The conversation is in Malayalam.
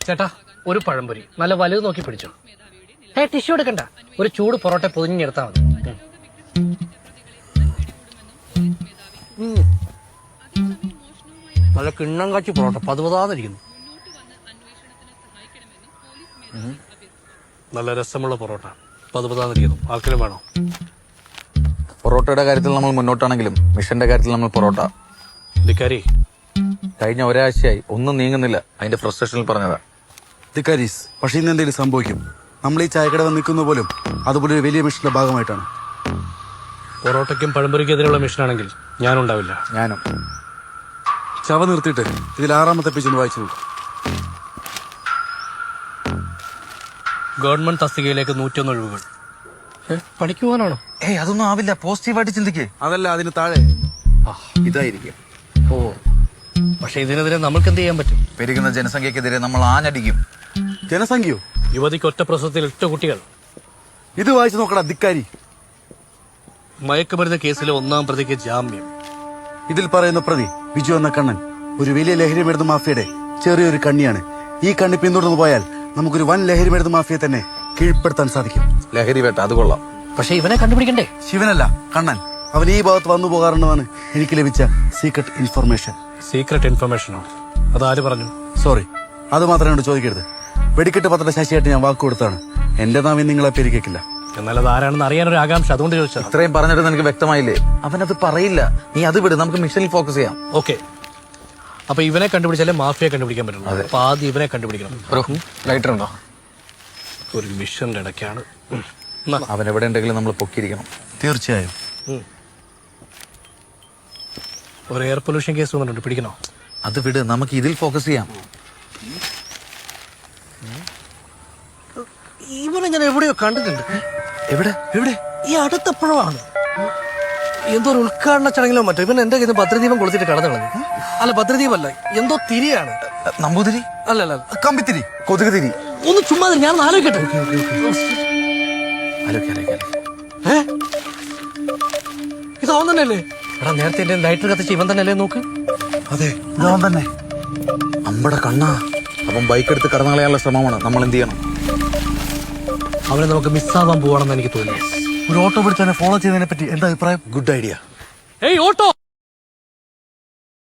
ചേട്ടാ ഒരു പഴംപൊരി നല്ല വലുത് നോക്കി പിടിച്ചോ. ടിഷ്യൂ എടുക്കണ്ട, ഒരു ചൂട് പൊറോട്ട പൊതിഞ്ഞെടുത്താ മതി. നല്ല കിണ്ണം കാച്ചി പൊറോട്ട പതുപതാന്നിരിക്കുന്നു. നല്ല രസമുള്ള പൊറോട്ട പതുപതാന്നിരിക്കുന്നു. ആർക്കെങ്കിലും വേണോ? പൊറോട്ടയുടെ കാര്യത്തിൽ നമ്മൾ മുന്നോട്ടാണെങ്കിലും മിഷന്റെ കാര്യത്തിൽ നമ്മൾ പൊറോട്ട. ധിക്കാരി, കഴിഞ്ഞ ഒരാഴ്ചയായി ഒന്നും നീങ്ങുന്നില്ല. അതിന്റെ ഫ്രസ്ട്രേഷനിൽ പറഞ്ഞതാ. ധിക്കാരീസ്, പക്ഷെ ഇന്ന് എന്തെങ്കിലും സംഭവിക്കും. നമ്മൾ ഈ ചായക്കട വന്ന് നിൽക്കുന്ന പോലും അതുപോലെ ഒരു വലിയ മിഷന്റെ ഭാഗമായിട്ടാണ്. പൊറോട്ടയ്ക്കും പഴംപൊരിക്കെതിരെയുള്ള മിഷനാണെങ്കിൽ ഞാനുണ്ടാവില്ല. ഞാനും. ചവ നിർത്തിയിട്ട് ഇതിൽ 6ാമത്തെ പേജ് വായിച്ചു നോക്കാം. ഗവൺമെന്റ് തസ്തികയിലേക്ക് 101 ഒഴിവുകൾ. പണിക്ക് പോകാനാണോ? അതൊന്നും ആവില്ല. പോസിറ്റീവായിട്ട് ചിന്തിക്കേ. അതല്ല, അതിന് താഴെ ഇതായിരിക്കും. ഓ, പക്ഷെ ഇതിനെതിരെ നമ്മൾക്ക് എന്ത് ചെയ്യാൻ പറ്റും? പെരുകുന്ന ജനസംഖ്യക്കെതിരെ നമ്മൾ ആഞ്ഞടിക്കും. ജനസംഖ്യയോ? യുവതിക്ക് ഒറ്റ പ്രസവത്തിൽ 8 കുട്ടികൾ. ഇത് വായിച്ചു നോക്കടാ ധിക്കാരി. മയക്കുമരുന്ന് കേസിലെ 1ാം പ്രതിക്ക് ജാമ്യം. ഇതിൽ പറയുന്ന പ്രതി ബിജു എന്ന കണ്ണൻ ഒരു വലിയ ലഹരി മരുന്ന് മാഫിയയുടെ ചെറിയൊരു കണ്ണിയാണ്. ഈ കണ്ണി പിന്തുടർന്നു പോയാൽ നമുക്കൊരു വൻ ലഹരി മരുന്ന് മാഫിയെ തന്നെ കീഴ്പ്പെടുത്താൻ സാധിക്കും. ലഹരി വേട്ട, അത് കൊള്ളാം. പക്ഷെ ഇവനെ കണ്ടുപിടിക്കണ്ടേ? ശിവനല്ല, കണ്ണൻ. അവൻ ഈ ഭാഗത്ത് വന്നു പോകാറുണ്ടെന്നാണ് എനിക്ക് ലഭിച്ച സീക്രട്ട് ഇൻഫർമേഷൻ. സീക്രട്ട് ഇൻഫർമേഷനോ? അതാര് പറഞ്ഞു? സോറി, അത് മാത്രം എന്നോട് ചോദിക്കരുത്. വെടിക്കെട്ട് പത്ര ശശിയായിട്ട് ഞാൻ വാക്ക് കൊടുത്താണ്. എന്റെ നാവിൽ നിങ്ങളെ പെരുക്കില്ല. എന്നാൽ അത് ആരാണെന്ന് അറിയാനൊരു ആകാംക്ഷ, അതുകൊണ്ട് ചോദിച്ചത്. ഇത്രയും പറഞ്ഞിട്ട് നിനക്ക് വ്യക്തമായില്ലേ? അവനത് പറയില്ല. നീ അത് വിട്, നമുക്ക് മിഷനിൽ ഫോക്കസ് ചെയ്യാം. ഓക്കെ, അപ്പൊ ഇവനെ കണ്ടുപിടിച്ചാലേ മാഫിയെ കണ്ടുപിടിക്കാൻ പറ്റുള്ളൂ. അപ്പൊ ആദ്യം ഇവനെ കണ്ടുപിടിക്കണം. ലൈറ്റർ ഉണ്ടോ? ഒരു മിഷന്റെ ഇടയ്ക്കാണ്. അവൻ എവിടെ ഉണ്ടെങ്കിലും നമ്മൾ പൊക്കിയിരിക്കണം. തീർച്ചയായും. ഒരു എയർ പൊല്യൂഷൻ കേസ് വന്നിട്ടുണ്ട്, പിടിക്കണോ? അത് വിട്, നമുക്ക് ഇതിൽ ഫോക്കസ് ചെയ്യാം. ഇവനെ ഞാൻ എവിടെയോ കണ്ടിട്ടുണ്ട്. എവിടെ? ഈ അടുത്തപ്പോഴാണ് എന്തോ ഒരു ഉദ്ഘാടന ചടങ്ങിലോ മറ്റോ ഇവൻ എന്റെ കയ്യിൽ ഭദ്രദീപം കൊളുത്തിട്ട് കടന്നു കളഞ്ഞു. അല്ല, ഭദ്രദീപമല്ല, എന്തോ തിരിയാണ്. നമ്പൂതിരി? അല്ലല്ല, കമ്പിത്തിരി, കൊതുക് തിരി. ഒന്ന് ചുമ്മാ ഞാൻ ആലോചിക്കട്ടെ. ഇതാവൻ തന്നെയല്ലേ? എടാ, നേരത്തെ എന്റെ ലൈറ്റർ കത്തിച്ച് ഇവൻ തന്നെയല്ലേ? നോക്ക്. അതെ, ഇതാവൻ തന്നെ. അമ്പട കണ്ണാ. അപ്പം ബൈക്ക് എടുത്ത് കടന്നു കളയാനുള്ള ശ്രമമാണ്. നമ്മൾ എന്ത് ചെയ്യണം? അവനെ നമുക്ക് മിസ്സാവാൻ പോവാണെന്ന് എനിക്ക് തോന്നി. ഒരു ഓട്ടോ പിടിച്ച് തന്നെ ഫോളോ ചെയ്തതിനെ പറ്റി എന്താ അഭിപ്രായം? Good idea. ഏയ് ഓട്ടോ!